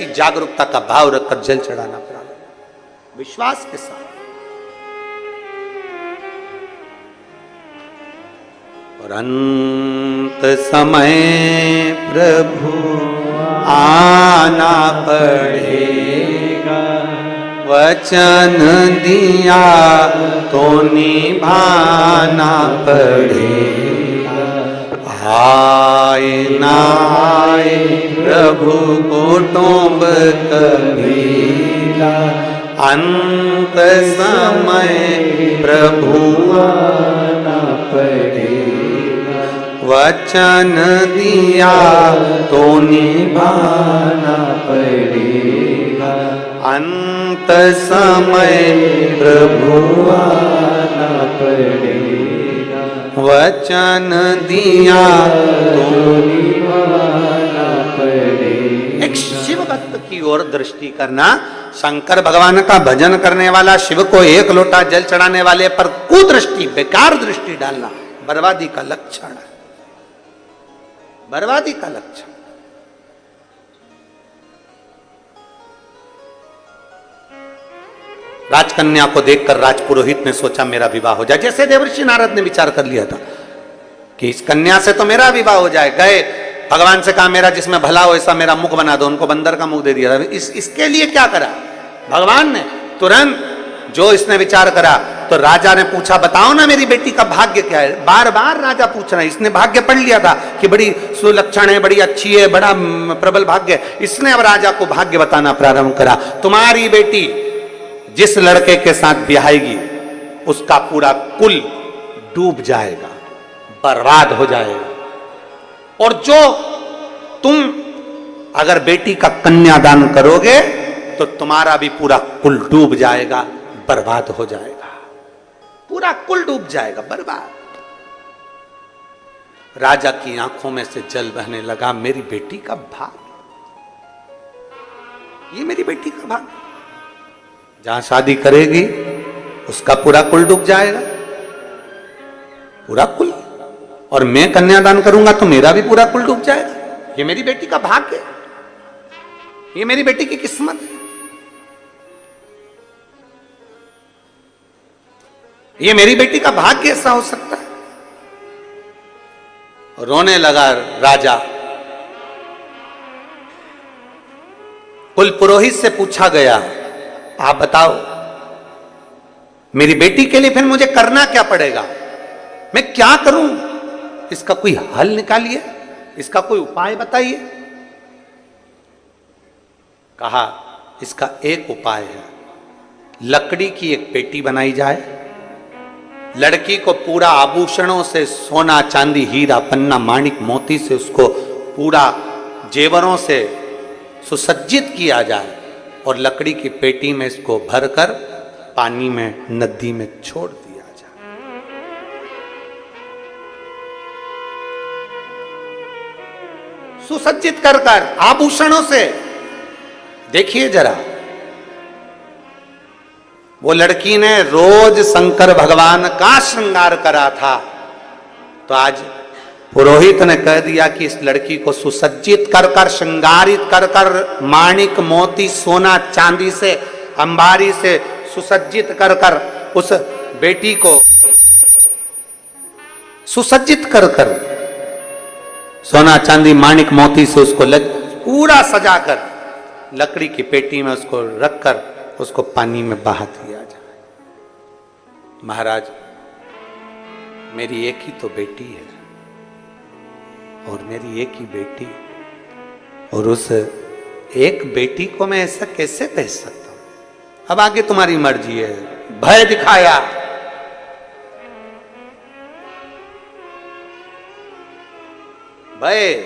ऐसी जागरूकता का भाव रखकर जल चढ़ाना प्रारंभ, विश्वास के साथ। और अंत समय प्रभु आना पड़ेगा, वचन दिया तो निभाना पड़ेगा। आए ना आए प्रभु कुटुंब कबीरा, अंत समय प्रभु आना पड़ेगा, वचन दिया तो निभाना पड़ेगा। अंत समय प्रभु आना पड़ेगा, वचन दिया तो निभाना पड़ेगा। एक शिव भक्त की ओर दृष्टि करना, शंकर भगवान का भजन करने वाला शिव को एक लोटा जल चढ़ाने वाले पर कुदृष्टि, बेकार दृष्टि डालना बर्बादी का लक्षण है, बर्बादी का लक्षण। राजकन्या को देखकर राजपुरोहित ने सोचा मेरा विवाह हो जाए, जैसे देवर्षि नारद ने विचार कर लिया था कि इस कन्या से तो मेरा विवाह हो जाए। गए भगवान से कहा मेरा जिसमें भला हो ऐसा मेरा मुख बना दो, उनको बंदर का मुख दे दिया। इसके लिए क्या करा भगवान ने? तुरंत जो इसने विचार करा तो राजा ने पूछा बताओ ना मेरी बेटी का भाग्य क्या है। बार बार राजा पूछ रहा है, इसने भाग्य पढ़ लिया था कि बड़ी सुलक्षण है, बड़ी अच्छी है, बड़ा प्रबल भाग्य है। इसने अब राजा को भाग्य बताना प्रारंभ करा। तुम्हारी बेटी जिस लड़के के साथ ब्याहेगी उसका पूरा कुल डूब जाएगा, बर्बाद हो जाएगा। और जो तुम अगर बेटी का कन्यादान करोगे तो तुम्हारा भी पूरा कुल डूब जाएगा, बर्बाद हो जाएगा, पूरा कुल डूब जाएगा, बर्बाद। राजा की आंखों में से जल बहने लगा। मेरी बेटी का भाग, ये मेरी बेटी का भाग, जहां शादी करेगी उसका पूरा कुल डूब जाएगा, पूरा कुल। और मैं कन्यादान करूंगा तो मेरा भी पूरा कुल डूब जाएगा। ये मेरी बेटी का भाग्य है, ये मेरी बेटी की किस्मत है, ये मेरी बेटी का भाग्य ऐसा हो सकता है। रोने लगा राजा। कुल पुरोहित से पूछा गया आप बताओ मेरी बेटी के लिए फिर मुझे करना क्या पड़ेगा, मैं क्या करूं, इसका कोई हल निकालिए, इसका कोई उपाय बताइए। कहा इसका एक उपाय है, लकड़ी की एक पेटी बनाई जाए, लड़की को पूरा आभूषणों से, सोना चांदी हीरा पन्ना माणिक मोती से उसको पूरा जेवरों से सुसज्जित किया जाए और लकड़ी की पेटी में इसको भरकर पानी में, नदी में छोड़ दिया जाए। सुसज्जित कर आभूषणों से। देखिए जरा, वो लड़की ने रोज शंकर भगवान का श्रृंगार करा था, तो आज पुरोहित ने कह दिया कि इस लड़की को सुसज्जित कर श्रृंगारित कर माणिक मोती सोना चांदी से अंबारी से सुसज्जित कर उस बेटी को सुसज्जित कर सोना चांदी माणिक मोती से उसको पूरा सजाकर लकड़ी की पेटी में उसको रखकर उसको पानी में बहा दिया जाए। महाराज मेरी एक ही तो बेटी है और मेरी एक ही बेटी, और उस एक बेटी को मैं ऐसा कैसे कह सकता हूं। अब आगे तुम्हारी मर्जी है। भय दिखाया, भय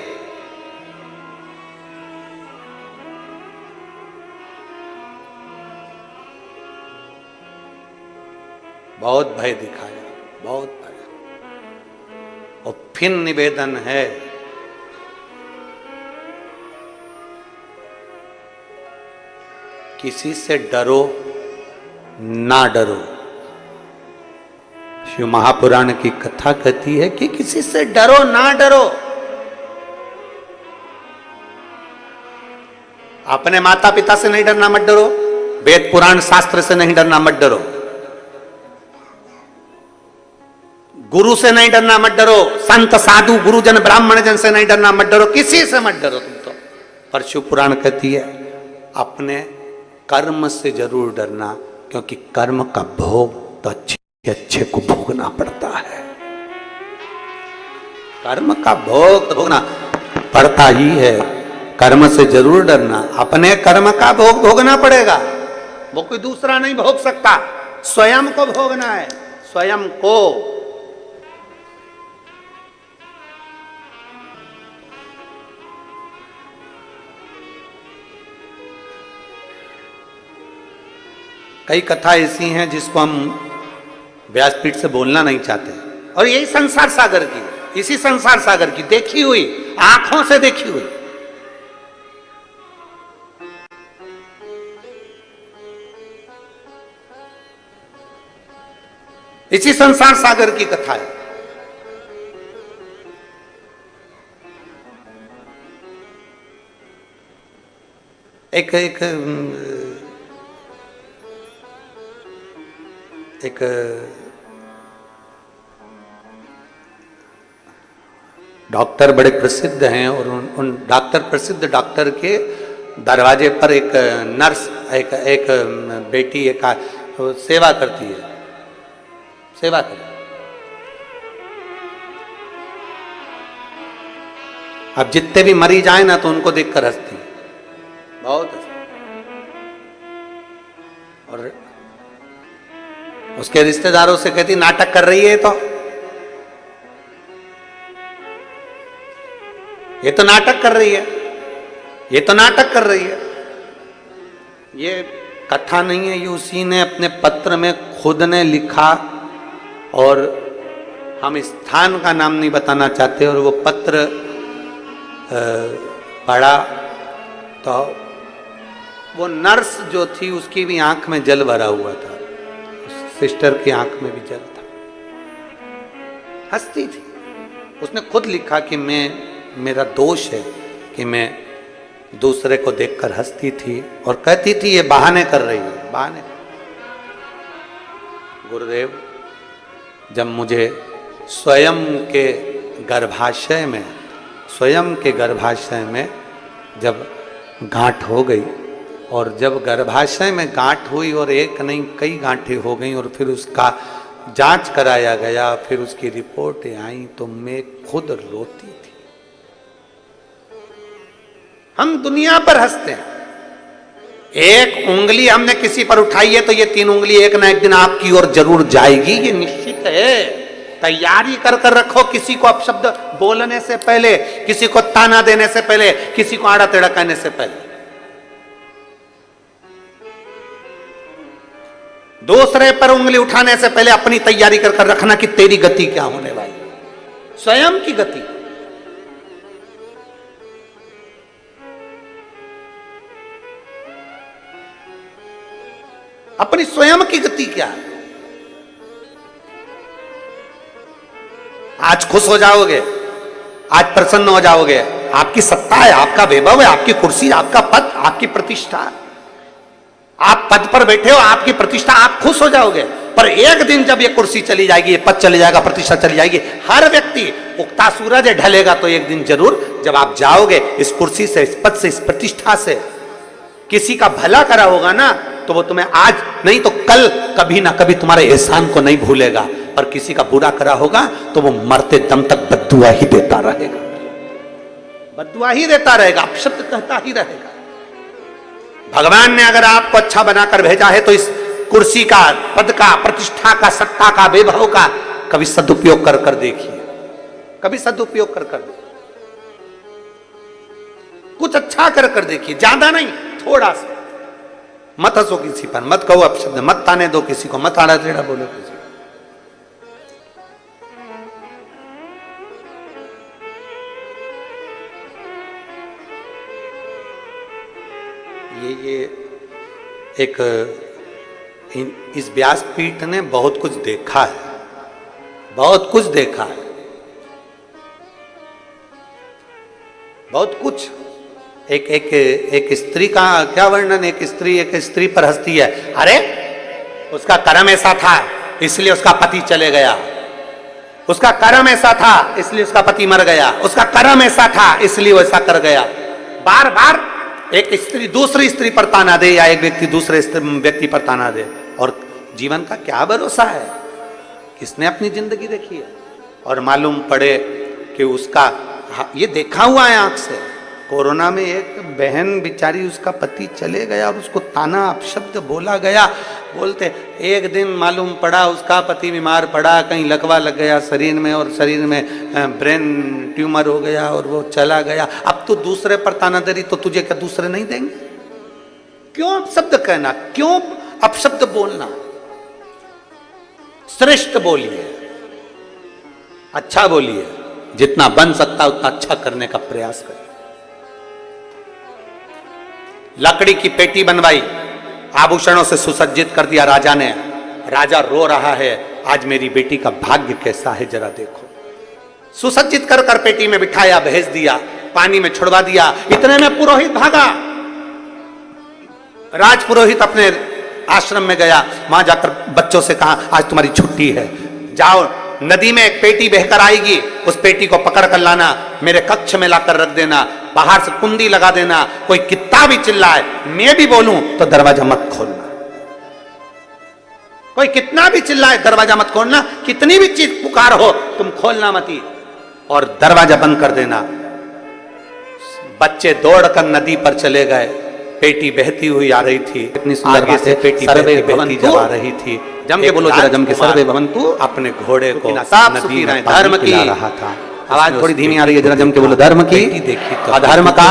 बहुत भय दिखाया, बहुत भय। और फिर निवेदन है किसी से डरो ना डरो। शिव महापुराण की कथा कहती है कि किसी से डरो ना डरो। अपने माता पिता से नहीं डरना, मत डरो। वेद पुराण शास्त्र से नहीं डरना, मत डरो। गुरु से नहीं डरना, मत डरो। संत साधु गुरुजन ब्राह्मण जन से नहीं डरना, मत डरो। किसी से मत डरो तुम तो। पर शिव पुराण कहती है अपने कर्म से जरूर डरना, क्योंकि कर्म का भोग तो अच्छे अच्छे को भोगना पड़ता है। कर्म का भोग तो भोगना पड़ता ही है। कर्म से जरूर डरना, अपने कर्म का भोग भोगना पड़ेगा। वो कोई दूसरा नहीं भोग सकता, स्वयं को भोगना है, स्वयं को। कई कथा ऐसी हैं जिसको हम व्यासपीठ से बोलना नहीं चाहते, और यही संसार सागर की, इसी संसार सागर की देखी हुई, आंखों से देखी हुई। इसी संसार सागर की कथा है। एक एक एक डॉक्टर बड़े प्रसिद्ध हैं, और उन प्रसिद्ध डॉक्टर के दरवाजे पर एक नर्स, एक बेटी एक सेवा करती है, सेवा कर। अब जितने भी मरीज आए ना तो उनको देखकर हंसती है, बहुत हंसती। और उसके रिश्तेदारों से कहती नाटक कर रही है, ये तो नाटक कर रही है, ये तो नाटक कर रही है। ये कथा नहीं है, ये उसी ने अपने पत्र में खुद ने लिखा, और हम स्थान का नाम नहीं बताना चाहते। और वो पत्र पढ़ा तो वो नर्स जो थी उसकी भी आंख में जल भरा हुआ था, सिस्टर की आंख में भी जल था, हंसती थी। उसने खुद लिखा कि मेरा दोष है कि मैं दूसरे को देखकर हंसती थी, और कहती थी ये बहाने कर रही है, बहाने। गुरुदेव जब मुझे स्वयं के गर्भाशय में जब गांठ हो गई, और जब गर्भाशय में गांठ हुई और एक नहीं कई गांठें हो गई, और फिर उसका जांच कराया गया, फिर उसकी रिपोर्टें आई, तो मैं खुद रोती थी। हम दुनिया पर हंसते हैं, एक उंगली हमने किसी पर उठाई है तो ये 3 उंगली एक ना एक दिन आपकी ओर जरूर जाएगी, ये निश्चित है। तैयारी कर कर रखो, किसी को अपशब्द बोलने से पहले, किसी को ताना देने से पहले, किसी को आड़ा टेढ़ा कहने से पहले। दूसरे पर उंगली उठाने से पहले अपनी तैयारी कर कर रखना कि तेरी गति क्या होने वाली, स्वयं की गति। अपनी स्वयं की गति क्या है। आज खुश हो जाओगे, आज प्रसन्न हो जाओगे, आपकी सत्ता है, आपका वैभव है, आपकी कुर्सी, आपका पद, आपकी प्रतिष्ठा, आप पद पर बैठे हो, आपकी प्रतिष्ठा, आप खुश हो जाओगे। पर एक दिन जब ये कुर्सी चली जाएगी, ये पद चली जाएगा, प्रतिष्ठा चली जाएगी, हर व्यक्ति, उगता सूरज ढलेगा तो एक दिन जरूर जब आप जाओगे इस कुर्सी से, इस पद से, इस प्रतिष्ठा से, किसी का भला करा होगा ना तो वो तुम्हें आज नहीं तो कल कभी ना कभी तुम्हारे एहसान को नहीं भूलेगा। पर किसी का बुरा करा होगा तो वो मरते दम तक बद्दुआ ही देता रहेगा, बद्दुआ ही देता रहेगा, अपशब्द कहता ही रहेगा। भगवान ने अगर आपको अच्छा बनाकर भेजा है तो इस कुर्सी का, पद का, प्रतिष्ठा का, सत्ता का, वैभव का कभी सदुपयोग कर कर देखिए, कभी सदुपयोग कर कर देखिए, कुछ अच्छा कर कर देखिए, ज्यादा नहीं, थोड़ा सा। मत हंसो किसी पर, मत कहो अपशब्द, मत ताने दो किसी को, मत आड़ा टेढ़ा बोलो किसी को। ये एक इस व्यासपीठ ने बहुत कुछ देखा है, बहुत कुछ देखा है, बहुत कुछ। एक एक एक स्त्री का क्या वर्णन, एक स्त्री पर हंसती है, अरे उसका कर्म ऐसा था इसलिए उसका पति चले गया, उसका कर्म ऐसा था इसलिए उसका पति मर गया, उसका कर्म ऐसा था इसलिए वो ऐसा कर गया। बार बार एक स्त्री दूसरी स्त्री पर ताना दे या एक व्यक्ति दूसरे व्यक्ति पर ताना दे, और जीवन का क्या भरोसा है? किसने अपनी जिंदगी देखी है? और मालूम पड़े कि उसका, ये देखा हुआ है आंख से, कोरोना में एक बहन बेचारी उसका पति चले गया और उसको ताना अपशब्द बोला गया। बोलते एक दिन मालूम पड़ा उसका पति बीमार पड़ा, कहीं लकवा लग गया शरीर में और शरीर में ब्रेन ट्यूमर हो गया और वो चला गया। अब तो दूसरे पर ताना दे रही, तो तुझे क्या दूसरे नहीं देंगे? क्यों अपशब्द कहना, क्यों अपशब्द बोलना? श्रेष्ठ बोलिए, अच्छा बोलिए, जितना बन सकता उतना अच्छा करने का प्रयास करिए। लकड़ी की पेटी बनवाई, आभूषणों से सुसज्जित कर दिया राजा ने। राजा रो रहा है, आज मेरी बेटी का भाग्य कैसा है जरा देखो। सुसज्जित कर कर पेटी में बिठाया, भेज दिया, पानी में छुड़वा दिया। इतने में पुरोहित भागा। राज पुरोहित अपने आश्रम में गया, वहां जाकर बच्चों से कहा आज तुम्हारी छुट्टी है, जाओ नदी में एक पेटी बहकर आएगी, उस पेटी को पकड़ कर लाना, मेरे कक्ष में लाकर रख देना, बाहर से कुंडी लगा देना, कोई कितना भी चिल्लाए, मैं भी बोलूं तो दरवाजा मत खोलना। कोई कितना भी चिल्लाए दरवाजा मत खोलना, कितनी भी चीज पुकार हो तुम खोलना मत ही, और दरवाजा बंद कर देना। बच्चे दौड़कर नदी पर चले गए, पेटी बहती हुई आ रही थी, इतनी सुंदर आगे से पेटी बहती जब आ रही थी। जम के बोलो जरा, जम के सर्वे भवन्तु, अपने घोड़े को नदी में धर्म की रहा था। आवाज थोड़ी धीमी आ रही है, जरा जम के बोलो, धर्म की देखी तो अधर्म का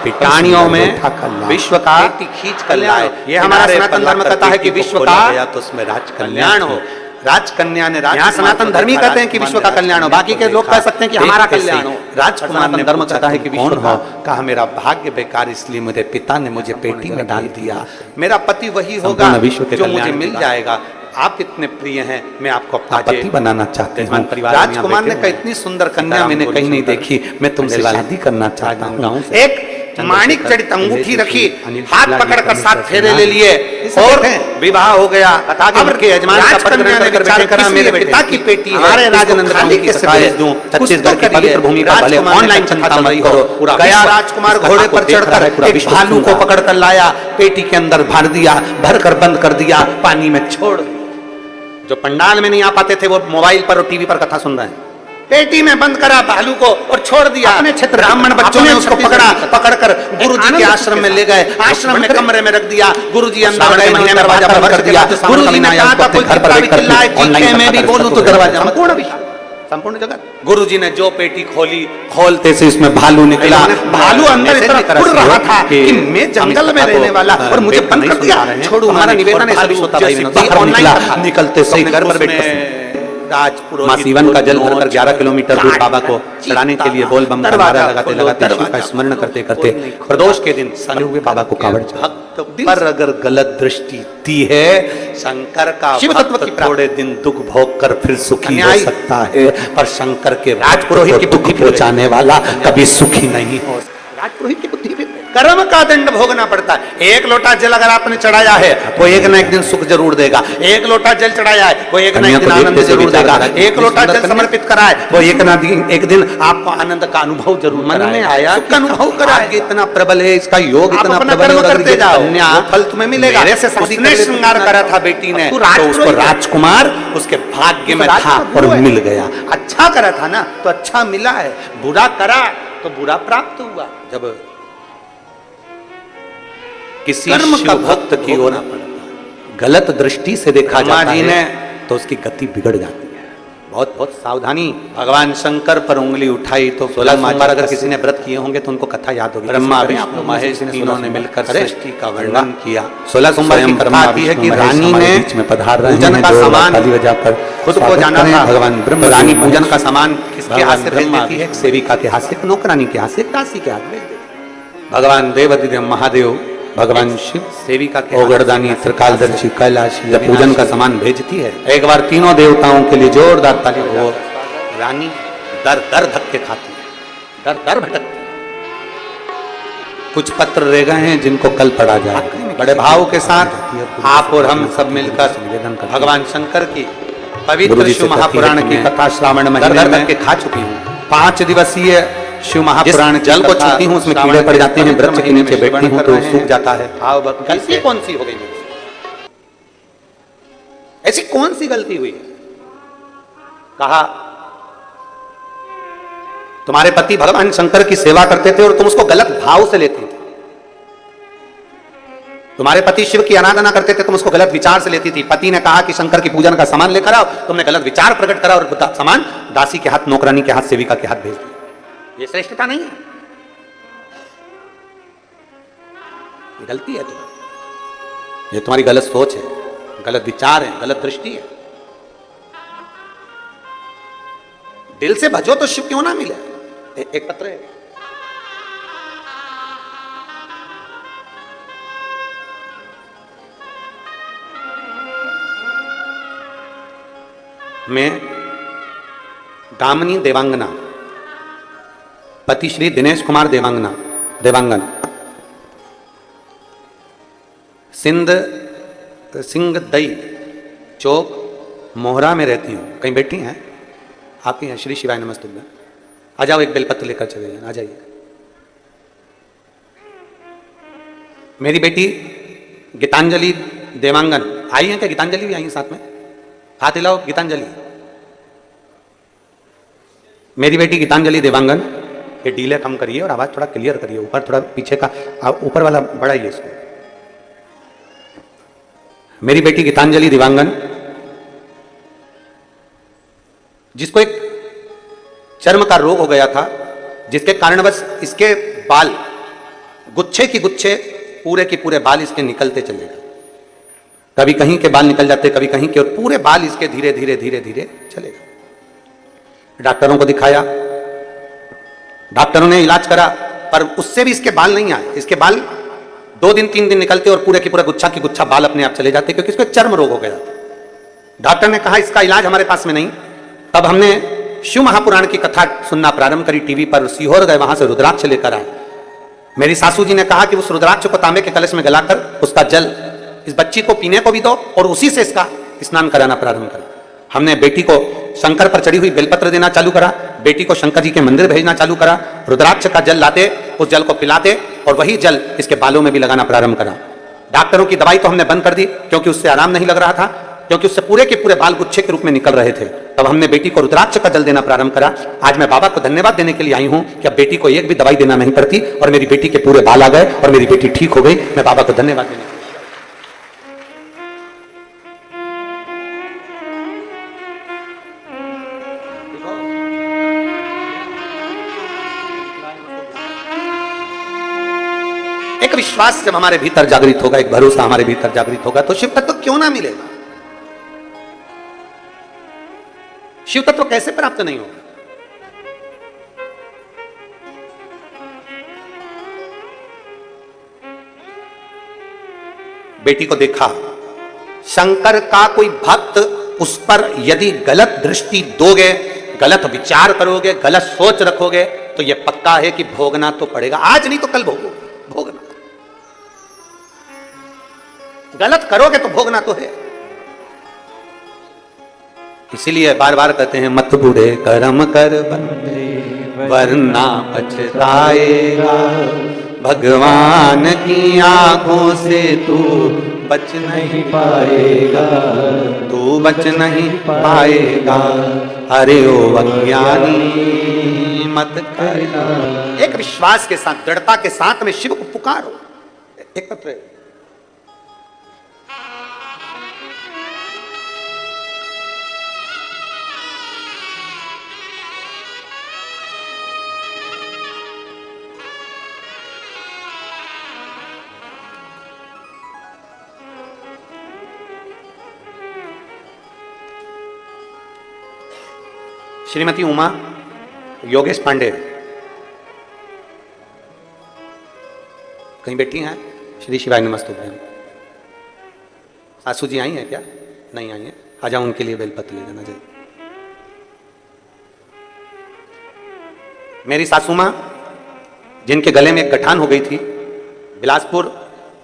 प्राणियों में विश्व का खींच कर लाए। ये हमारा सनातन धर्म कहता है कि विश्व का तो उसमें राज कल्याण हो। राजकन्या ने यहाँ सनातन धर्मी कहते हैं कि विश्व का कल्याण हो, बाकी के लोग कह सकते हैं कि हमारा कल्याण हो। राजकुमार ने धर्म कहता है कि कौन हो, कहा मेरा भाग्य बेकार इसलिए मेरे पिता ने मुझे पेटी में डाल दिया, मेरा पति वही होगा जो मुझे मिल जाएगा। आप इतने प्रिय हैं, मैं आपको अपना पति बनाना चाहते हैं। राजकुमार ने कहा इतनी सुंदर कन्या मैंने कहीं नहीं देखी, मैं तुमसे शादी करना चाहता हूँ। एक माणिक जड़ित अंगूठी रखी, हाथ पकड़कर 7 फेरे ले लिए और विवाह हो गया। अब के यजमान का परिग्रहण कर विचार करा, मेरे पिता की पेटी हमारे राजनंद के भेज दूं, छत्तीसगढ़ की पवित्र भूमि पर भले ऑनलाइन चिंता मत करो। गया राजकुमार घोड़े पर चढ़कर एक भालू को पकड़ कर लाया, पेटी के अंदर भर दिया, भर कर बंद कर दिया, पानी में छोड़। जो पंडाल में नहीं आ पाते थे वो मोबाइल पर और टीवी पर कथा सुन रहे हैं। पेटी में बंद करा भालू को और छोड़ दिया। अपने क्षेत्र ब्राह्मण बच्चों ने उसको पकड़कर गुरुजी के आश्रम में ले गए, आश्रम में कमरे में रख दिया। गुरुजी अंदर गए, महीने में दरवाजा बंद कर दिया। गुरुजी ने कहा था कोई कितना भी चिल्लाए, चीखे मैं भी बोलूं तो दरवाजा संपूर्ण जगत। गुरुजी ने जो पेटी खोली, खोलते से इसमें भालू निकला। भालू अंदर इस तरह उड़ रहा था कि मैं जंगल में रहने वाला और मुझे बंद कर दिया, छोड़ो। हमारा निवेदन है सभी श्रोता भाइयों, निकलते से घर पर बैठ मां सीवन का जल भरकर 11 किलोमीटर दूर बाबा को चढ़ाने के लिए बोल बम नारा लगाते लगाते शिव का स्मरण करते करते प्रदोष के दिन सने हुए बाबा को कावड़ भक्त पर अगर गलत दृष्टि दी है, शंकर का शिव तत्व की थोड़े दिन दुख भोग कर फिर सुखी हो सकता है, पर शंकर के राजपुरोहित की बुद्धि पहुंचाने वाला कभी सुखी नहीं हो। राजपुरोहित की बुद्धि कर्म का दंड भोगना पड़ता है। एक लोटा जल अगर आपने चढ़ाया है वो एक न एक दिन सुख जरूर देगा। एक लोटा जल चढ़ाया है वो एक न एक दिन आनंद जरूर देगा। एक लोटा जल समर्पित कराए वो एक न एक दिन आपको आनंद का अनुभव जरूर मन में आया, अनुभव कराए। इतना प्रबल है इसका योग, इतना प्रबल करते जाओ, फल तुम्हें मिलेगा। उसने श्रृंगार करा था बेटी ने तो उसको राजकुमार उसके भाग्य में था और मिल गया। अच्छा करा था ना तो अच्छा मिला है, बुरा करा तो बुरा प्राप्त हुआ। जब किसी शिव भक्त की ओर गलत दृष्टि से देखा जाता है तो उसकी गति बिगड़ जाती है। बहुत बहुत सावधानी। भगवान शंकर पर उंगली उठाई तो 16 सोमवार अगर किसी ने व्रत किए होंगे तो उनको कथा याद होगी। ब्रह्मा विष्णु महेश तीनों ने मिलकर सृष्टि का वर्णन किया। 16 सोमवार की कथा आती है कि रानी ने बीच में पधार रहे पूजन का सामान खुद को जाना था। भगवान ब्रह्म रानी पूजन का सामान किसके हाथ से भेज देती है? सेविका के हाथ से, नौकरानी के हाथ से, दासी के हाथ भेज देती। भगवान देवाधिदेव महादेव, भगवान शिव सेविका के ओगरदानी त्रिकालदर्शी कैलाश जब पूजन का सामान भेजती है, एक बार तीनों देवताओं के लिए जोरदार ताली हो। रानी दर दर धक्के खाती है, दर दर भटकती है। कुछ पत्र रह गए हैं जिनको कल पढ़ा जाए। बड़े भाव के साथ आप और हम सब मिलकर भगवान शंकर की पवित्र शिव महापुराण की कथा श्रावण महीने में के खा चुकी हूँ। 5 दिवसीय शिव महापुराण जल को छूती हूँ, उसमें कीड़े पड़ जाते हैं, वृक्ष के नीचे बैठती हूँ तो सूख जाता है। गलती कौन सी हो गई मेरे से? ऐसी कौन सी गलती हुई है? कहा तुम्हारे पति भगवान शंकर की सेवा करते थे और तुम उसको गलत भाव से लेती थी। तुम्हारे पति शिव की आराधना करते थे, तुम उसको गलत विचार से लेती थी। पति ने कहा कि शंकर की पूजन का सामान लेकर आओ, तुमने गलत विचार प्रकट करा और सामान दासी के हाथ, नौकरानी के हाथ, सेविका के हाथ भेज दिया। ये श्रेष्ठता नहीं है, ये गलती है तुम्हारी। ये तुम्हारी गलत सोच है, गलत विचार है, गलत दृष्टि है। दिल से भजो तो शिव क्यों ना मिले। एक पत्र है, मैं दामिनी देवांगना, पति श्री दिनेश कुमार देवांगन, सिंह दई चौक मोहरा में रहती हूँ। कहीं बैठी हैं आप ही हैं? श्री शिवाय नमस्तुभ्यं। आ जाओ, एक बेलपत्र लेकर चले जाए, आ जाइए। मेरी बेटी गीतांजलि देवांगन आई है क्या? गीतांजलि भी आई है साथ में? हाथ हिलाओ। गीतांजलि, मेरी बेटी गीतांजलि देवांगन। ये डीले कम करिए और आवाज थोड़ा क्लियर करिए, ऊपर थोड़ा पीछे का, ऊपर वाला बढ़ाइए इसको। मेरी बेटी गीतांजलि देवांगन, जिसको एक चर्म का रोग हो गया था, जिसके कारणवश इसके बाल गुच्छे की गुच्छे, पूरे के पूरे बाल इसके निकलते चले गए। कभी कहीं के बाल निकल जाते, कभी कहीं के, और पूरे बाल इसके धीरे धीरे धीरे धीरे चले गए। डॉक्टरों को दिखाया, डॉक्टरों ने इलाज करा, पर उससे भी इसके बाल नहीं आए। इसके बाल 2 दिन 3 दिन निकलते और पूरे की पूरा गुच्छा की गुच्छा बाल अपने आप चले जाते, क्योंकि इसको एक चर्म रोग हो गया था। डॉक्टर ने कहा इसका इलाज हमारे पास में नहीं। तब हमने शिव महापुराण की कथा सुनना प्रारंभ करी टीवी पर। सीहोर गए, वहां से रुद्राक्ष लेकर आए। मेरी सासू जी ने कहा कि उस रुद्राक्ष को तांबे के कलश में गलाकर उसका जल इस बच्ची को पीने को भी दो और उसी से इसका स्नान कराना प्रारंभ करा। हमने बेटी को शंकर पर चढ़ी हुई बेलपत्र देना चालू करा, बेटी को शंकर जी के मंदिर भेजना चालू करा, रुद्राक्ष का जल लाते, उस जल को पिलाते और वही जल इसके बालों में भी लगाना प्रारंभ करा। डॉक्टरों की दवाई तो हमने बंद कर दी, क्योंकि उससे आराम नहीं लग रहा था, क्योंकि उससे पूरे के पूरे बाल गुच्छे के रूप में निकल रहे थे। तब हमने बेटी को रुद्राक्ष का जल देना प्रारंभ करा। आज मैं बाबा को धन्यवाद देने के लिए आई हूं कि अब बेटी को एक भी दवाई देना नहीं पड़ती और मेरी बेटी के पूरे बाल आ गए और मेरी बेटी ठीक हो गई। मैं बाबा को धन्यवाद देने के लिए। एक विश्वास जब हमारे भीतर जागृत होगा, एक भरोसा हमारे भीतर जागृत होगा, तो शिव तत्व क्यों ना मिलेगा? शिव तत्व कैसे प्राप्त नहीं होगा? बेटी को देखा, शंकर का कोई भक्त उस पर यदि गलत दृष्टि दोगे, गलत विचार करोगे, गलत सोच रखोगे, तो यह पक्का है कि भोगना तो पड़ेगा। आज नहीं तो कल भोगोगे, भोगना। गलत करोगे तो भोगना तो है। इसीलिए बार बार कहते हैं, मत बूढ़े कर्म कर बंदे वरना पछताएगा, भगवान की आंखों से तू बच नहीं पाएगा, तू बच नहीं पाएगा। अरे ओ अज्ञानी मत करना। एक विश्वास के साथ, दृढ़ता के साथ में शिव को पुकारो। एक पत्र है, श्रीमती उमा योगेश पांडे कहीं बैठी हैं? श्री शिवाय नमस्तुभ्यं। सासू जी आई हैं क्या? नहीं आई हैं। आ जाओ, उनके लिए बेलपत्र ले जाना चाहिए। मेरी सासू माँ, जिनके गले में एक गठान हो गई थी, बिलासपुर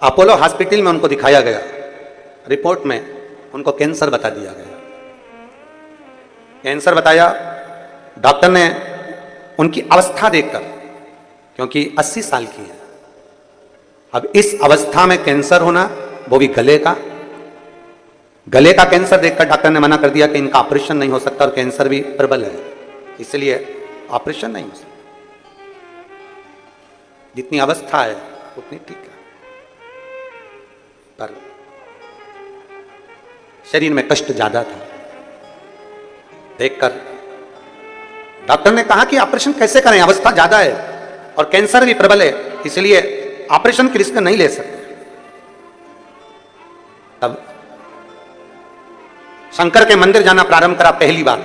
अपोलो हॉस्पिटल में उनको दिखाया गया, रिपोर्ट में उनको कैंसर बता दिया गया। कैंसर बताया, डॉक्टर ने उनकी अवस्था देखकर, क्योंकि 80 साल की है, अब इस अवस्था में कैंसर होना, वो भी गले का कैंसर देखकर डॉक्टर ने मना कर दिया कि इनका ऑपरेशन नहीं हो सकता और कैंसर भी प्रबल है, इसलिए ऑपरेशन नहीं हो सकता। जितनी अवस्था है उतनी ठीक है, पर शरीर में कष्ट ज्यादा था। देखकर डॉक्टर ने कहा कि ऑपरेशन कैसे करें, अवस्था ज्यादा है और कैंसर भी प्रबल है, इसलिए ऑपरेशन की रिस्क नहीं ले सकते। तब शंकर के मंदिर जाना प्रारंभ करा पहली बार,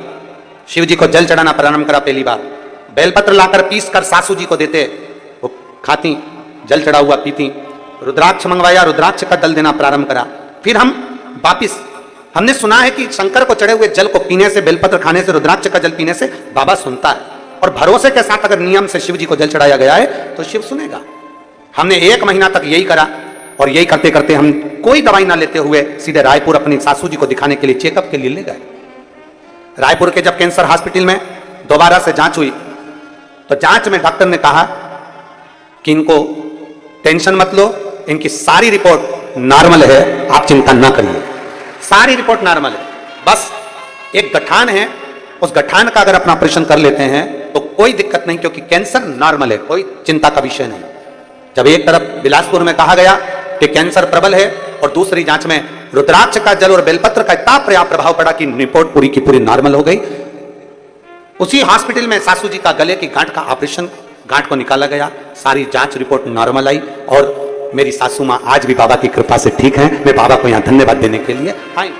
शिव जी को जल चढ़ाना प्रारंभ करा पहली बार, बेलपत्र लाकर पीस कर सासू जी को देते, वो खाती, जल चढ़ा हुआ पीती, रुद्राक्ष मंगवाया, रुद्राक्ष का जल देना प्रारंभ करा। फिर हम वापिस, हमने सुना है कि शंकर को चढ़े हुए जल को पीने से, बेलपत्र खाने से, रुद्राक्ष का जल पीने से बाबा सुनता है, और भरोसे के साथ अगर नियम से शिव जी को जल चढ़ाया गया है तो शिव सुनेगा। हमने 1 महीना तक यही करा, और यही करते करते हम कोई दवाई ना लेते हुए सीधे रायपुर अपनी सासू जी को दिखाने के लिए चेकअप के लिए ले गए। रायपुर के जब कैंसर हॉस्पिटल में दोबारा से जांच हुई, तो जांच में डॉक्टर ने कहा कि इनको टेंशन मत लो, इनकी सारी रिपोर्ट नॉर्मल है, आप चिंता ना करिए, सारी रिपोर्ट नॉर्मल है, बस एक गठान है, उस गठान का अगर अपना ऑपरेशन कर लेते हैं तो कोई दिक्कत नहीं, क्योंकि कैंसर नॉर्मल है, कोई चिंता का विषय नहीं। जब एक तरफ बिलासपुर में कहा गया कि कैंसर प्रबल है, और दूसरी जांच में रुद्राक्ष का जल और बेलपत्र का इतना पर्याप्त प्रभाव पड़ा कि रिपोर्ट पूरी की पूरी नॉर्मल हो गई। उसी हॉस्पिटल में सासू जी का गले की गांठ का ऑपरेशन, गांठ को निकाला गया, सारी जांच रिपोर्ट नॉर्मल आई, और मेरी सासू मां आज भी बाबा की कृपा से ठीक हैं। मैं बाबा को यहां धन्यवाद देने के लिए आई।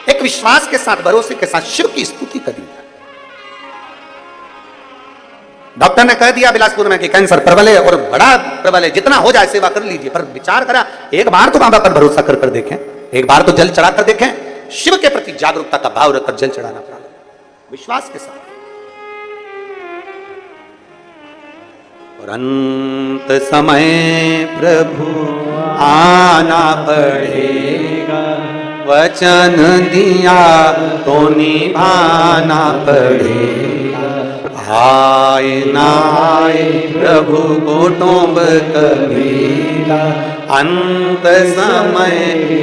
एक विश्वास के साथ, भरोसे के साथ शिव की स्तुति करी। डॉक्टर ने कह दिया बिलासपुर में कि कैंसर प्रबल है, और बड़ा प्रबल है, जितना हो जाए सेवा कर लीजिए, पर विचार करा, एक बार तो बाबा पर भरोसा कर कर देखें, एक बार तो जल चढ़ा कर देखें, शिव के प्रति जागरूकता का भाव रखकर जल चढ़ाना पड़ा, विश्वास के साथ। और अंत समय प्रभु आना पड़ेगा, वचन दिया तो निभाना पड़ेगा, आए ना आए प्रभु कुटुंब कबीला, अंत समय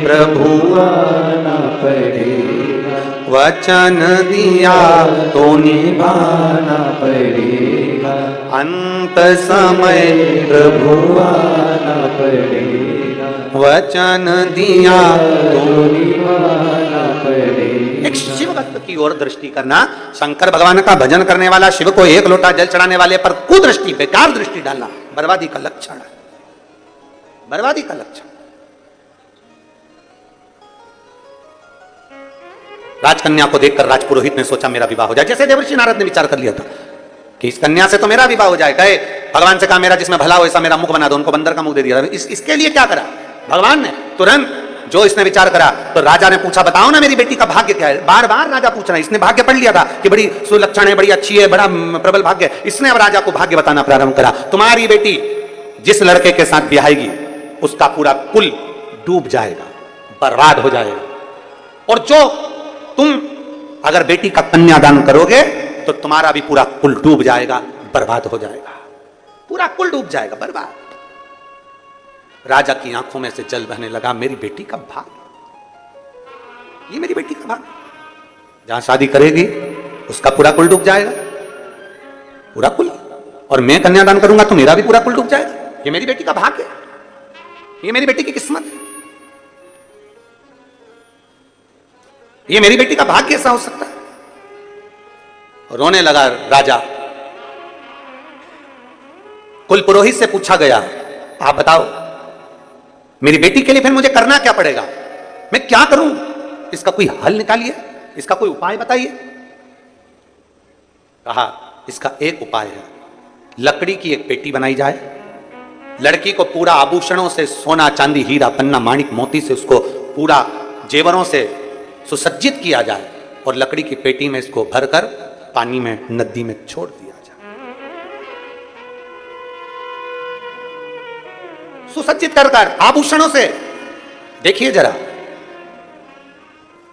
प्रभु आना पड़ेगा, वचन दिया तो निभाना पड़ेगा, अंत समय प्रभु आना पड़ेगा, वचन दिया तो निभाना पड़ेगा। एक शिव भक्त की ओर दृष्टि करना, शंकर भगवान का भजन करने वाला, शिव को 1 लोटा जल चढ़ाने वाले पर कुदृष्टि, बेकार दृष्टि डालना बर्बादी का लक्षण है, बर्बादी का लक्षण। राजकन्या को देखकर राजपुरोहित ने सोचा मेरा विवाह हो जाए, जैसे देवर्षि नारद ने विचार कर लिया था कि इस कन्या से तो मेरा विवाह हो जाए। गए भगवान से कहा मेरा जिसमें भला हो ऐसा मेरा मुख बना दो, उनको बंदर का मुख दे दिया। इसके लिए क्या करा भगवान ने, तुरंत जो इसने विचार करा, तो राजा ने पूछा बताओ ना मेरी बेटी का भाग्य क्या है। बार बार राजा पूछ रहा है, इसने भाग्य पढ़ लिया था कि बड़ी सुलक्षण है, बड़ी अच्छी है, बड़ा प्रबल भाग्य है। इसने अब राजा को भाग्य बताना प्रारंभ करा, तुम्हारी बेटी जिस लड़के के साथ ब्याहेगी उसका पूरा कुल डूब जाएगा, बर्बाद हो जाएगा, और जो तुम अगर बेटी का कन्यादान करोगे तो तुम्हारा भी पूरा कुल डूब जाएगा, बर्बाद हो जाएगा, पूरा कुल डूब जाएगा, बर्बाद। राजा की आंखों में से जल बहने लगा, मेरी बेटी का भाग, ये मेरी बेटी का भाग, जहां शादी करेगी उसका पूरा कुल डूब जाएगा, पूरा कुल, और मैं कन्यादान करूंगा तो मेरा भी पूरा कुल डूब जाएगा। ये मेरी बेटी का भाग है, ये मेरी बेटी की किस्मत है, ये मेरी बेटी का भाग्य कैसा हो सकता है। रोने लगा राजा। कुल पुरोहित से पूछा गया, आप बताओ मेरी बेटी के लिए फिर मुझे करना क्या पड़ेगा, मैं क्या करूं, इसका कोई हल निकालिए, इसका कोई उपाय बताइए। कहा इसका एक उपाय है, लकड़ी की एक पेटी बनाई जाए, लड़की को पूरा आभूषणों से, सोना चांदी हीरा पन्ना माणिक मोती से उसको पूरा जेवरों से सुसज्जित किया जाए और लकड़ी की पेटी में इसको भरकर पानी में, नदी में छोड़ दिया जाए, सुसज्जित कर कर आभूषणों से। देखिए जरा,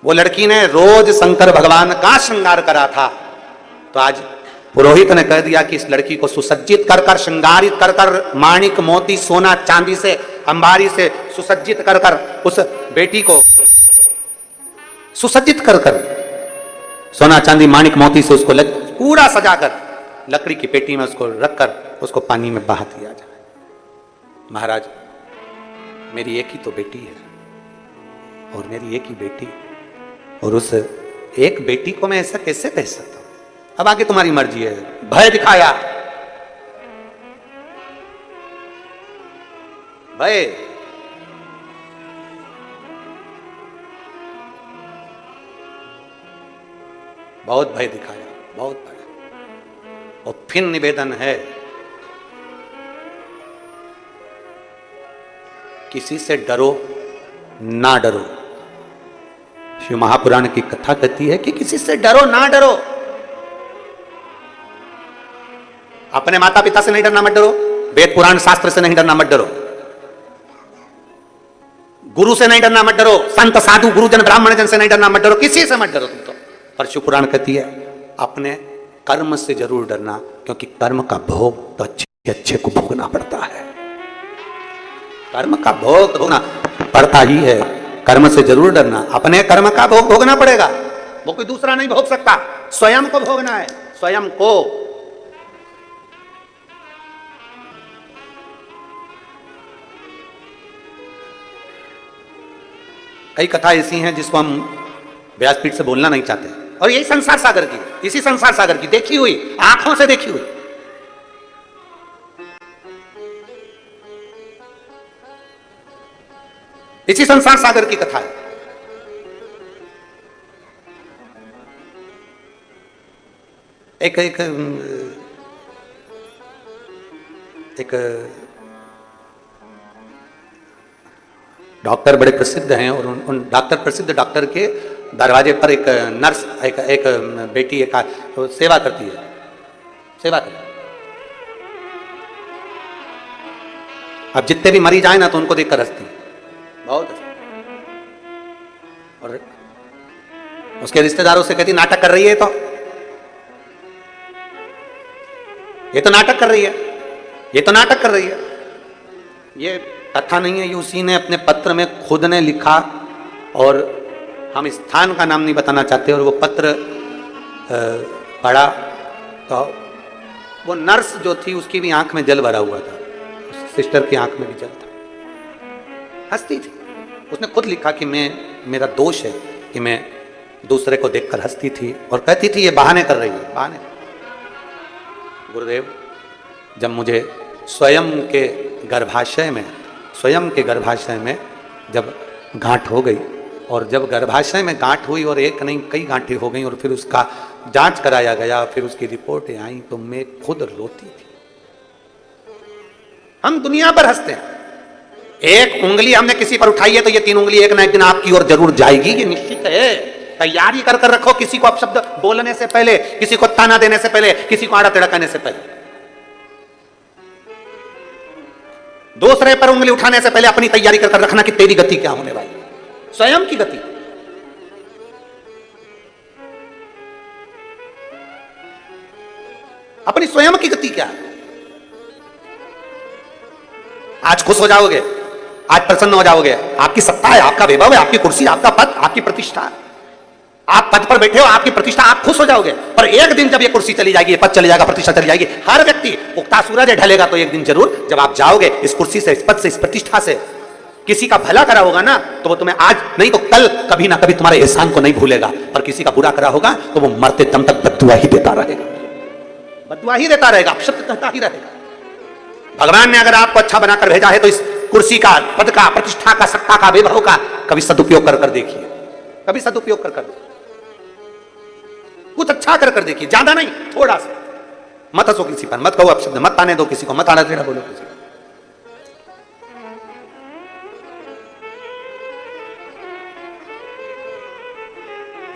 वो लड़की ने रोज शंकर भगवान का श्रृंगार करा था, तो आज पुरोहित ने कह दिया कि इस लड़की को सुसज्जित कर कर, श्रृंगारित कर कर, माणिक मोती सोना चांदी से, अंबारी से सुसज्जित कर कर, उस बेटी को सुसज्जित कर कर, सोना चांदी माणिक मोती से उसको पूरा सजाकर लकड़ी की पेटी में उसको रखकर उसको पानी में बहा दिया जाए। महाराज, मेरी एक ही तो बेटी है और मेरी एक ही बेटी, और उस एक बेटी को मैं ऐसा कैसे कह सकता हूं? अब आगे तुम्हारी मर्जी है। भय दिखाया, भय, बहुत भय दिखाया, बहुत भय। और फिर निवेदन है, किसी से डरो ना डरो। शिव महापुराण की कथा कहती है कि किसी से डरो ना डरो। अपने माता पिता से नहीं डरना, मत डरो। वेद पुराण शास्त्र से नहीं डरना, मत डरो। गुरु से नहीं डरना, मत डरो। संत साधु गुरुजन ब्राह्मण जन से नहीं डरना, मत डरो। किसी से मत डरो तुम तो। पर शिव पुराण कहती है अपने कर्म से जरूर डरना, क्योंकि कर्म का भोग तो अच्छे अच्छे को भोगना पड़ता है। कर्म का भोग भोगना पड़ता ही है। कर्म से जरूर डरना, अपने कर्म का भोग भोगना पड़ेगा, वो कोई दूसरा नहीं भोग सकता। स्वयं को भोगना है, स्वयं को। कई कथा ऐसी हैं जिसको हम व्यासपीठ से बोलना नहीं चाहते, और यही संसार सागर की, इसी संसार सागर की देखी हुई, आंखों से देखी हुई। इसी संसार सागर की कथा है। एक एक एक डॉक्टर बड़े प्रसिद्ध हैं, और उन प्रसिद्ध डॉक्टर के दरवाजे पर एक नर्स, एक बेटी एक तो सेवा करती है, सेवा करती है। अब जितने भी मरीज आए ना तो उनको देखकर हंसती, बहुत हंसती, और उसके रिश्तेदारों से कहती नाटक कर रही है, तो ये तो नाटक कर रही है, ये तो नाटक कर रही है। ये कथा नहीं है, ये उसी ने अपने पत्र में खुद ने लिखा, और हम स्थान का नाम नहीं बताना चाहते। और वो पत्र पढ़ा तो वो नर्स जो थी उसकी भी आंख में जल भरा हुआ था, सिस्टर की आंख में भी जल था, हंसती थी। उसने खुद लिखा कि मेरा दोष है कि मैं दूसरे को देखकर हंसती थी, और कहती थी ये बहाने कर रही है, बहाने। गुरुदेव, जब मुझे स्वयं के गर्भाशय में जब गांठ हो गई, और जब गर्भाशय में गांठ हुई और एक नहीं कई गांठें हो गई, और फिर उसका जांच कराया गया, फिर उसकी रिपोर्टें आई, तो मैं खुद रोती थी। हम दुनिया पर हंसते हैं, एक उंगली हमने किसी पर उठाई है तो ये 3 उंगली एक ना एक दिन आपकी ओर जरूर जाएगी, ये निश्चित है। तैयारी कर कर रखो, किसी को अपशब्द बोलने से पहले, किसी को ताना देने से पहले, किसी को आड़ा टेढ़ा कहने से पहले, दूसरे पर उंगली उठाने से पहले अपनी तैयारी कर कर रखना कि तेरी गति क्या होने वाली, स्वयं की गति। अपनी स्वयं की गति क्या है। आज खुश हो जाओगे, आज प्रसन्न हो जाओगे, आपकी सत्ता है, आपका वैभव है, आपकी कुर्सी, आपका पद, आपकी प्रतिष्ठा, आप पद पर बैठे हो, आपकी प्रतिष्ठा, आप खुश हो जाओगे। पर एक दिन जब ये कुर्सी चली जाएगी, ये पद चली जाएगा, प्रतिष्ठा चली जाएगी, हर व्यक्ति उगता सूरज ढलेगा, तो एक दिन जरूर जब आप जाओगे इस कुर्सी से, इस पद से, इस प्रतिष्ठा से, किसी का भला करा होगा ना तो वो तुम्हें आज नहीं तो कल कभी ना कभी तुम्हारे एहसान को नहीं भूलेगा, पर किसी का बुरा करा होगा तो वो मरते दम तक बद्दुआ ही देता रहेगा, बद्दुआ ही देता रहेगा, अपशब्द कहता ही रहेगा। भगवान ने अगर आपको अच्छा बनाकर भेजा है तो इस कुर्सी का, पद का, प्रतिष्ठा का, सत्ता का, वैभव का कभी सदुपयोग कर देखिए, कभी सदुपयोग कर कुछ अच्छा कर देखिए, ज्यादा नहीं, थोड़ा सा। मत हंसो किसी पर, मत कहो अपशब्द, मत आने दो किसी को, मत आना टेढ़ा बोलो किसी को।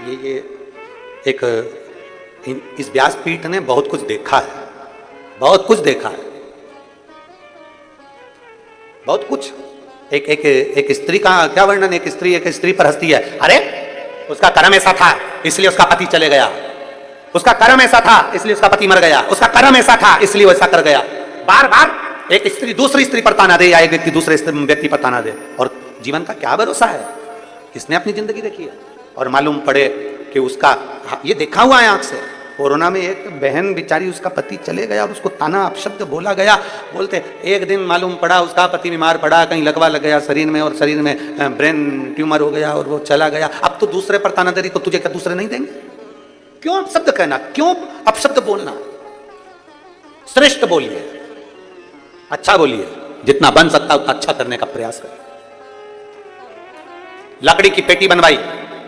ये एक इस व्यासपीठ ने बहुत कुछ देखा है, बहुत कुछ देखा है, बहुत कुछ। एक स्त्री का क्या वर्णन, एक स्त्री पर हंसती है, अरे उसका कर्म ऐसा था इसलिए उसका पति चले गया, उसका कर्म ऐसा था इसलिए उसका पति मर गया, उसका कर्म ऐसा था इसलिए वैसा कर गया। बार बार एक स्त्री दूसरी स्त्री पर ताना दे या एक व्यक्ति दूसरे व्यक्ति पर ताना दे, और जीवन का क्या भरोसा है? इसने अपनी जिंदगी देखी है और मालूम पड़े कि उसका, ये देखा हुआ है आंख से, कोरोना में एक बहन बेचारी, उसका पति चले गया और उसको ताना अपशब्द बोला गया। बोलते एक दिन मालूम पड़ा उसका पति बीमार पड़ा, कहीं लकवा लग गया शरीर में और शरीर में ब्रेन ट्यूमर हो गया और वो चला गया। अब तो दूसरे पर ताना दे रही, तो तुझे क्या दूसरे नहीं देंगे? क्यों अपशब्द कहना, क्यों अपशब्द बोलना? श्रेष्ठ बोलिए, अच्छा बोलिए, जितना बन सकता उतना अच्छा करने का प्रयास करें। लकड़ी की पेटी बनवाई,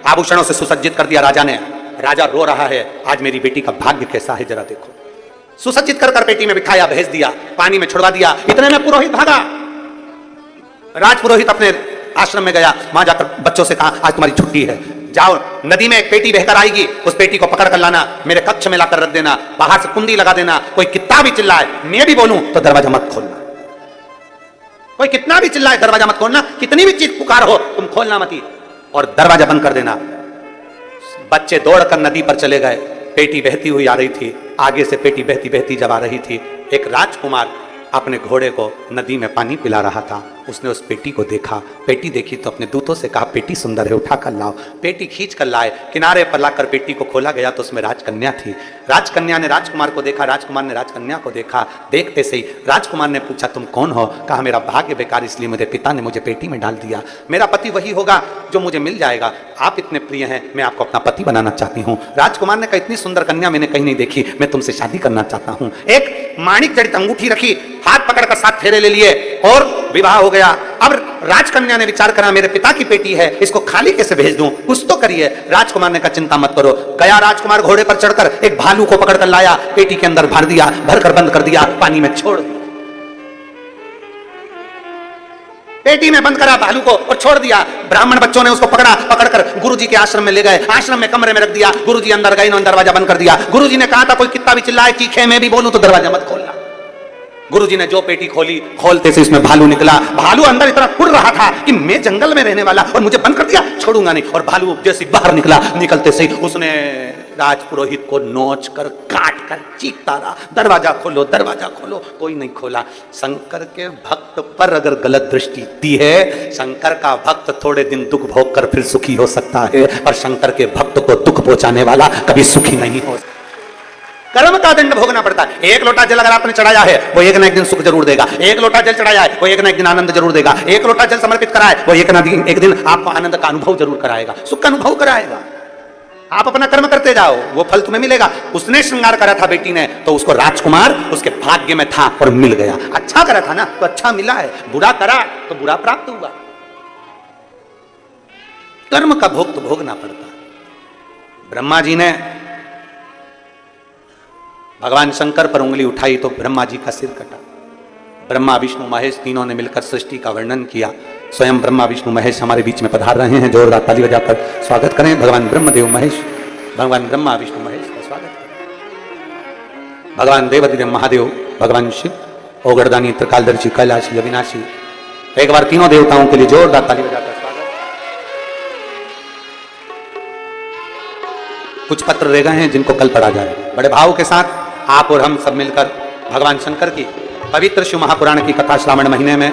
आभूषणों से सुसज्जित कर दिया राजा ने। राजा रो रहा है, आज मेरी बेटी का भाग्य कैसा है जरा देखो। सुसज्जित कर पेटी में बिठाया, भेज दिया, पानी में छुड़वा दिया। इतने में पुरोहित भागा। राजपुरोहित अपने आश्रम में गया, वहां जाकर बच्चों से कहा आज तुम्हारी छुट्टी है, जाओ नदी में एक पेटी बहकर आएगी, उस पेटी को पकड़ कर लाना, मेरे कक्ष में लाकर रख देना, बाहर से कुंडी लगा देना, कोई कितना भी चिल्लाए, मैं भी बोलूं तो दरवाजा मत खोलना, कोई कितना भी चिल्लाए दरवाजा मत खोलना, कितनी भी चीज पुकार हो तुम खोलना मत, और दरवाजा बंद कर देना। बच्चे दौड़कर नदी पर चले गए, पेटी बहती हुई आ रही थी, आगे से पेटी बहती बहती जब आ रही थी, एक राजकुमार अपने घोड़े को नदी में पानी पिला रहा था। उसने उस पेटी को देखा, पेटी देखी तो अपने दूतों से कहा पेटी सुंदर है, उठा कर लाओ। पेटी खींच कर लाए, किनारे पर लाकर पेटी को खोला गया तो उसमें राजकन्या थी। राजकन्या ने राजकुमार को देखा, राजकुमार ने राजकन्या को देखा। देखते से ही राजकुमार ने पूछा तुम कौन हो? कहा मेरा भाग्य बेकार, इसलिए मेरे पिता ने मुझे पेटी में डाल दिया, मेरा पति वही होगा जो मुझे मिल जाएगा, आप इतने प्रिय हैं, मैं आपको अपना पति बनाना चाहती हूँ। राजकुमार ने कहा इतनी सुंदर कन्या मैंने कहीं नहीं देखी, मैं तुमसे शादी करना चाहता हूँ। एक माणिक जड़ित अंगूठी रखी, हाथ पकड़कर 7 फेरे ले लिए और विवाह हो गया। अब राजकन्या ने विचार करा मेरे पिता की पेटी है, इसको खाली कैसे भेज दूं, कुछ तो करिए। राजकुमार ने कहा चिंता मत करो। गया राजकुमार घोड़े पर चढ़कर एक भालू को पकड़कर लाया, पेटी के अंदर भर दिया, भरकर बंद कर दिया, पानी में छोड़ दिया। पेटी में बंद करा भालू को और छोड़ दिया। ब्राह्मण बच्चों ने उसको पकड़ा, पकड़कर गुरुजी के आश्रम में ले गए, आश्रम में कमरे में रख दिया। गुरुजी अंदर गए, इन्होंने दरवाजा बंद कर दिया। गुरुजी ने कहा था कोई कितना भी चिल्लाए चीखे मैं भी बोलूं तो दरवाजा मत खोलना। गुरुजी ने जो पेटी खोली, खोलते से इसमें भालू निकला। भालू अंदर इतना उड़ रहा था कि मैं जंगल में रहने वाला और मुझे बंद कर दिया, छोड़ूंगा नहीं। और भालू जैसे बाहर निकला, निकलते से उसने राजपुरोहित को नोच कर काट कर चीखता रहा, दरवाजा खोलो दरवाजा खोलो, कोई नहीं खोला। शंकर के भक्त पर अगर गलत दृष्टि दी है, शंकर का भक्त थोड़े दिन दुख भोग कर फिर सुखी हो सकता है, और शंकर के भक्त को दुख पहुंचाने वाला कभी सुखी नहीं हो सकता। कर्म का दंड भोगना पड़ता है। एक लोटा जल अगर आपने चढ़ाया है, वो एक ना एक दिन सुख जरूर देगा। एक लोटा जल चढ़ाया है, वो एक ना एक दिन आनंद जरूर देगा। एक लोटा जल समर्पित करा है, वो एक ना एक दिन आपको आनंद का अनुभव जरूर कराएगा, सुख का अनुभव कराएगा। आप अपना कर्म करते जाओ, वो फल तुम्हें मिलेगा। उसने श्रृंगार करा था बेटी ने, तो उसको राजकुमार उसके भाग्य में था और मिल गया। अच्छा करा था ना तो अच्छा मिला है, बुरा करा तो बुरा प्राप्त हुआ। कर्म का भोग तो भोगना पड़ता है। ब्रह्मा जी ने भगवान शंकर पर उंगली उठाई तो ब्रह्मा जी का सिर कटा। ब्रह्मा विष्णु महेश तीनों ने मिलकर सृष्टि का वर्णन किया। स्वयं ब्रह्मा विष्णु महेश हमारे बीच में पधार रहे हैं, जोरदार ताली बजाकर स्वागत करें भगवान ब्रह्मदेव महेश, भगवान ब्रह्मा विष्णु महेश का स्वागत करें। भगवान देवाधिदेव महादेव, भगवान शिव, ओगरदानी, त्रिकालदर्शी, कैलाशी, अविनाशी, एक बार तीनों देवताओं के लिए जोरदार ताली बजाकर स्वागत। कुछ पत्र रह गए हैं जिनको कल पढ़ा जाए। बड़े भाव के साथ आप और हम सब मिलकर भगवान शंकर की पवित्र शिव महापुराण की कथा श्रावण महीने में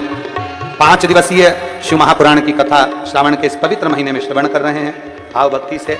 5 दिवसीय शिव महापुराण की कथा श्रावण के इस पवित्र महीने में श्रवण कर रहे हैं। भाव भक्ति से